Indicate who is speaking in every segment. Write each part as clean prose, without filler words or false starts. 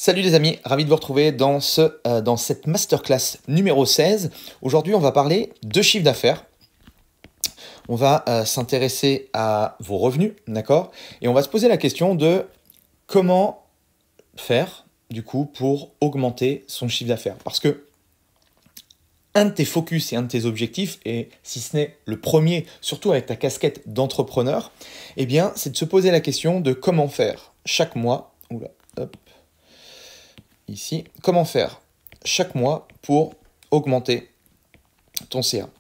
Speaker 1: Salut les amis, ravi de vous retrouver dans cette masterclass numéro 16. Aujourd'hui, on va parler de chiffre d'affaires. On va s'intéresser à vos revenus, d'accord? Et on va se poser la question de comment faire, du coup, pour augmenter son chiffre d'affaires. Parce que un de tes focus et un de tes objectifs, et si ce n'est le premier, surtout avec ta casquette d'entrepreneur, eh bien, c'est de se poser la question de comment faire chaque mois, ici, comment faire chaque mois pour augmenter ton CA.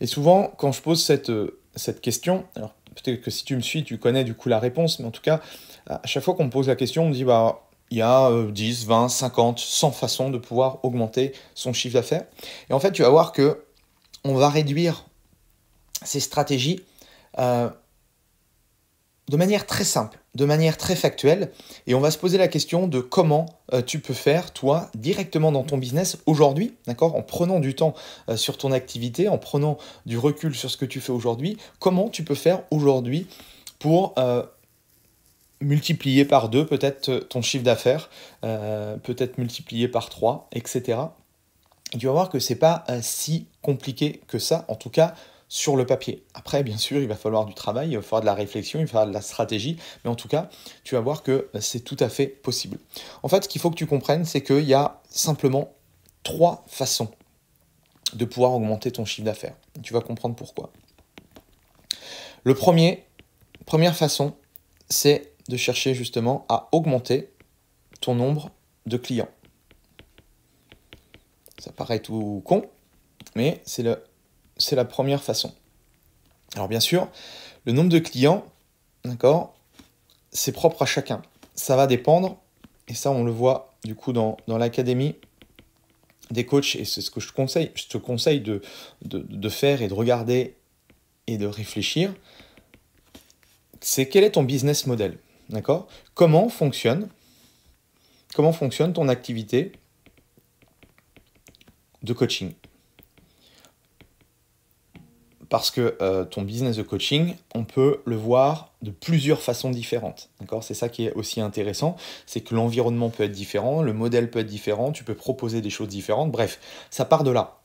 Speaker 1: Et souvent, quand je pose cette question, alors peut-être que si tu me suis, tu connais du coup la réponse, mais en tout cas, à chaque fois qu'on me pose la question, on me dit, bah, il y a 10, 20, 50, 100 façons de pouvoir augmenter son chiffre d'affaires. Et en fait, tu vas voir que on va réduire ces stratégies de manière très simple, de manière très factuelle, et on va se poser la question de comment tu peux faire, toi, directement dans ton business aujourd'hui, d'accord, en prenant du temps sur ton activité, en prenant du recul sur ce que tu fais aujourd'hui, comment tu peux faire aujourd'hui pour multiplier par 2 peut-être ton chiffre d'affaires, peut-être multiplier par 3, etc. Et tu vas voir que c'est pas si compliqué que ça, en tout cas sur le papier. Après, bien sûr, il va falloir du travail, il va falloir de la réflexion, il va falloir de la stratégie, mais en tout cas, tu vas voir que c'est tout à fait possible. En fait, ce qu'il faut que tu comprennes, c'est qu'il y a simplement 3 façons de pouvoir augmenter ton chiffre d'affaires. Tu vas comprendre pourquoi. Première façon, c'est de chercher justement à augmenter ton nombre de clients. Ça paraît tout con, mais c'est la première façon. Alors bien sûr, le nombre de clients, d'accord, c'est propre à chacun. Ça va dépendre, et ça on le voit du coup dans l'académie des coachs, et c'est ce que je te conseille de faire et de regarder et de réfléchir, c'est quel est ton business model, d'accord? Comment fonctionne ton activité de coaching? Parce que ton business de coaching, on peut le voir de plusieurs façons différentes. D'accord ? C'est ça qui est aussi intéressant, c'est que l'environnement peut être différent, le modèle peut être différent, tu peux proposer des choses différentes. Bref, ça part de là.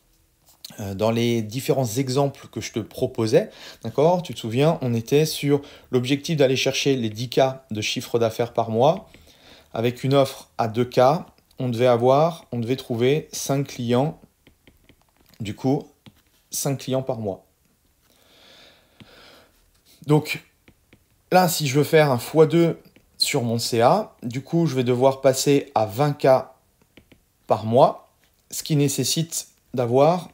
Speaker 1: Dans les différents exemples que je te proposais, d'accord, tu te souviens, on était sur l'objectif d'aller chercher les 10K de chiffre d'affaires par mois. Avec une offre à 2K, on devait trouver 5 clients, du coup, 5 clients par mois. Donc là, si je veux faire un x2 sur mon CA, du coup, je vais devoir passer à 20K par mois, ce qui nécessite d'avoir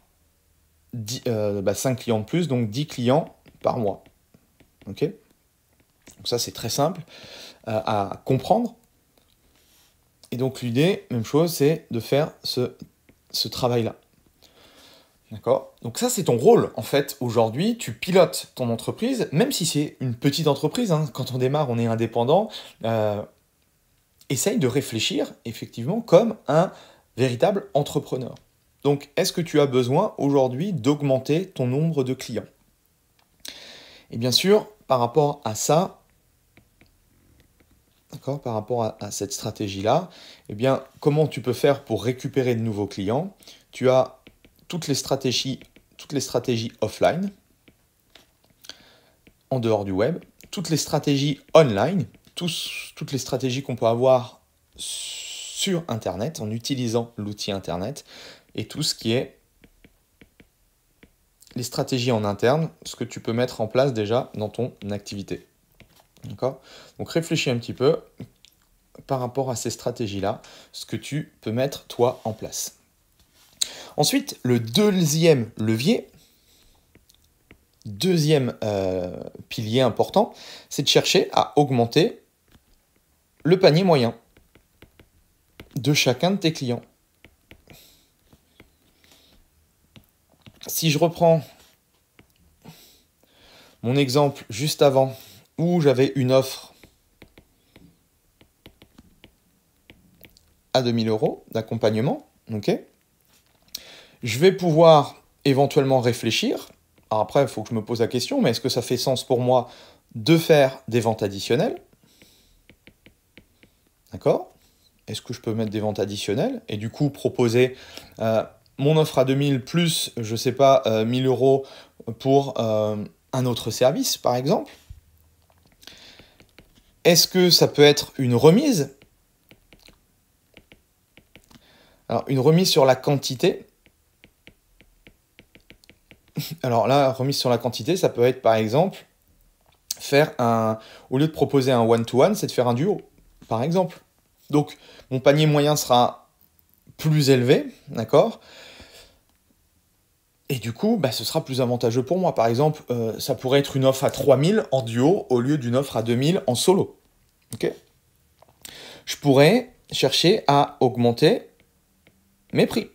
Speaker 1: 5 clients de plus, donc 10 clients par mois. Ok ? Donc ça, c'est très simple à comprendre. Et donc l'idée, même chose, c'est de faire ce travail-là. D'accord ? Donc ça, c'est ton rôle, en fait, aujourd'hui. Tu pilotes ton entreprise, même si c'est une petite entreprise. Hein, quand on démarre, on est indépendant. Essaye de réfléchir, effectivement, comme un véritable entrepreneur. Donc, est-ce que tu as besoin, aujourd'hui, d'augmenter ton nombre de clients ? Et bien sûr, par rapport à ça, d'accord, par rapport à cette stratégie-là, eh bien, comment tu peux faire pour récupérer de nouveaux clients ? Tu as toutes les stratégies offline, en dehors du web, toutes les stratégies online, toutes les stratégies qu'on peut avoir sur Internet, en utilisant l'outil Internet, et tout ce qui est les stratégies en interne, ce que tu peux mettre en place déjà dans ton activité. D'accord ? Donc réfléchis un petit peu par rapport à ces stratégies-là, ce que tu peux mettre toi en place. Ensuite, le deuxième levier, deuxième pilier important, c'est de chercher à augmenter le panier moyen de chacun de tes clients. Si je reprends mon exemple juste avant, où j'avais une offre à 2000 € d'accompagnement, ok, je vais pouvoir éventuellement réfléchir. Alors après, il faut que je me pose la question, mais est-ce que ça fait sens pour moi de faire des ventes additionnelles ? D'accord ? est-ce que je peux mettre des ventes additionnelles et du coup proposer mon offre à 2000 plus, je sais pas, 1000 euros pour un autre service, par exemple. Est-ce que ça peut être une remise? Alors, une remise sur la quantité. Alors là, remise sur la quantité, ça peut être, par exemple, au lieu de proposer un one-to-one, c'est de faire un duo, par exemple. Donc, mon panier moyen sera plus élevé, d'accord? Et du coup, ce sera plus avantageux pour moi. Par exemple, ça pourrait être une offre à 3000 en duo au lieu d'une offre à 2000 en solo. Ok? Je pourrais chercher à augmenter mes prix.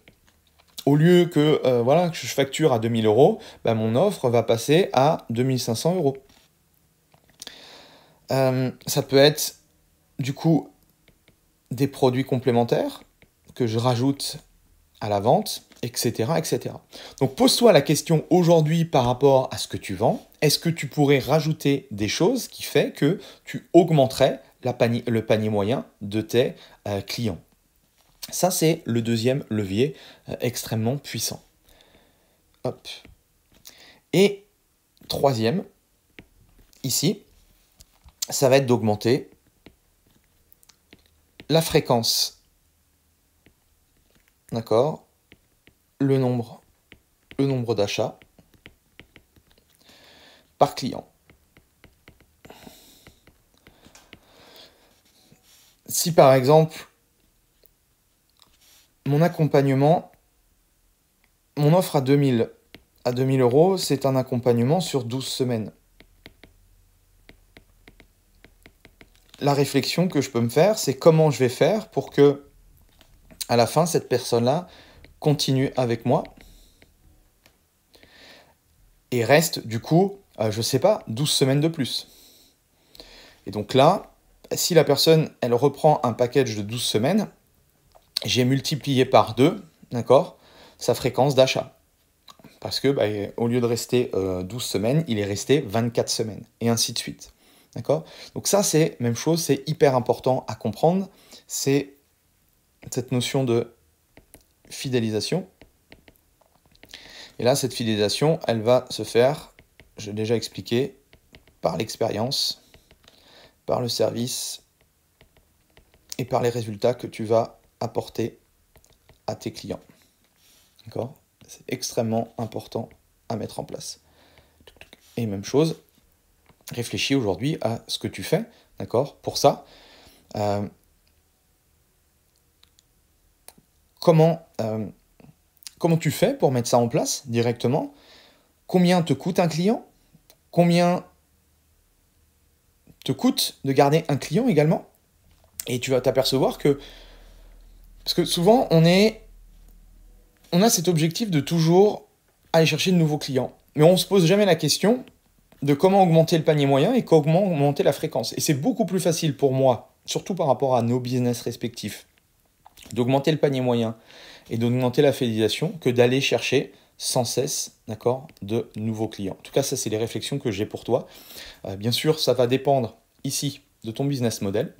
Speaker 1: Au lieu que, que je facture à 2000 euros, mon offre va passer à 2500 euros. Ça peut être, du coup, des produits complémentaires que je rajoute à la vente, etc., etc. Donc pose-toi la question aujourd'hui par rapport à ce que tu vends. Est-ce que tu pourrais rajouter des choses qui fait que tu augmenterais le panier moyen de tes clients? Ça, c'est le deuxième levier extrêmement puissant. Hop. Et troisième, ici, ça va être d'augmenter la fréquence. D'accord? Le nombre d'achats par client. Si par exemple, mon accompagnement, mon offre à 2000 euros, c'est un accompagnement sur 12 semaines. La réflexion que je peux me faire, c'est comment je vais faire pour que, à la fin, cette personne-là continue avec moi et reste, du coup, je sais pas, 12 semaines de plus. Et donc là, si la personne, elle reprend un package de 12 semaines, j'ai multiplié par 2, d'accord, sa fréquence d'achat. Parce que, au lieu de rester 12 semaines, il est resté 24 semaines, et ainsi de suite. D'accord? Donc ça, c'est même chose, c'est hyper important à comprendre. C'est cette notion de fidélisation. Et là, cette fidélisation, elle va se faire, j'ai déjà expliqué, par l'expérience, par le service et par les résultats que tu vas apporter à tes clients. D'accord? C'est extrêmement important à mettre en place. Et même chose, réfléchis aujourd'hui à ce que tu fais, d'accord? Pour ça, comment tu fais pour mettre ça en place directement? Combien te coûte un client? Combien te coûte de garder un client également? Et tu vas t'apercevoir que... Parce que souvent, on a cet objectif de toujours aller chercher de nouveaux clients. Mais on ne se pose jamais la question de comment augmenter le panier moyen et comment augmenter la fréquence. Et c'est beaucoup plus facile pour moi, surtout par rapport à nos business respectifs, d'augmenter le panier moyen et d'augmenter la fidélisation que d'aller chercher sans cesse, d'accord, de nouveaux clients. En tout cas, ça, c'est les réflexions que j'ai pour toi. Bien sûr, ça va dépendre ici de ton business model.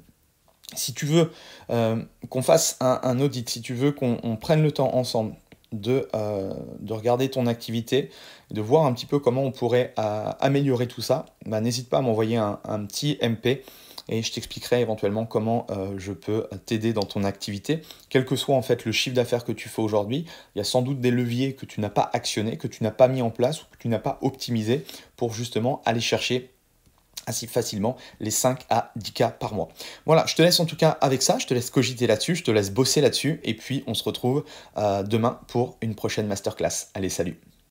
Speaker 1: Si tu veux qu'on fasse un audit, si tu veux qu'on prenne le temps ensemble de regarder ton activité, de voir un petit peu comment on pourrait améliorer tout ça, n'hésite pas à m'envoyer un petit MP et je t'expliquerai éventuellement comment je peux t'aider dans ton activité. Quel que soit en fait le chiffre d'affaires que tu fais aujourd'hui, il y a sans doute des leviers que tu n'as pas actionnés, que tu n'as pas mis en place ou que tu n'as pas optimisé pour justement aller chercher assez facilement les 5 à 10K par mois. Voilà, je te laisse en tout cas avec ça, je te laisse cogiter là-dessus, je te laisse bosser là-dessus, et puis on se retrouve demain pour une prochaine masterclass. Allez, salut!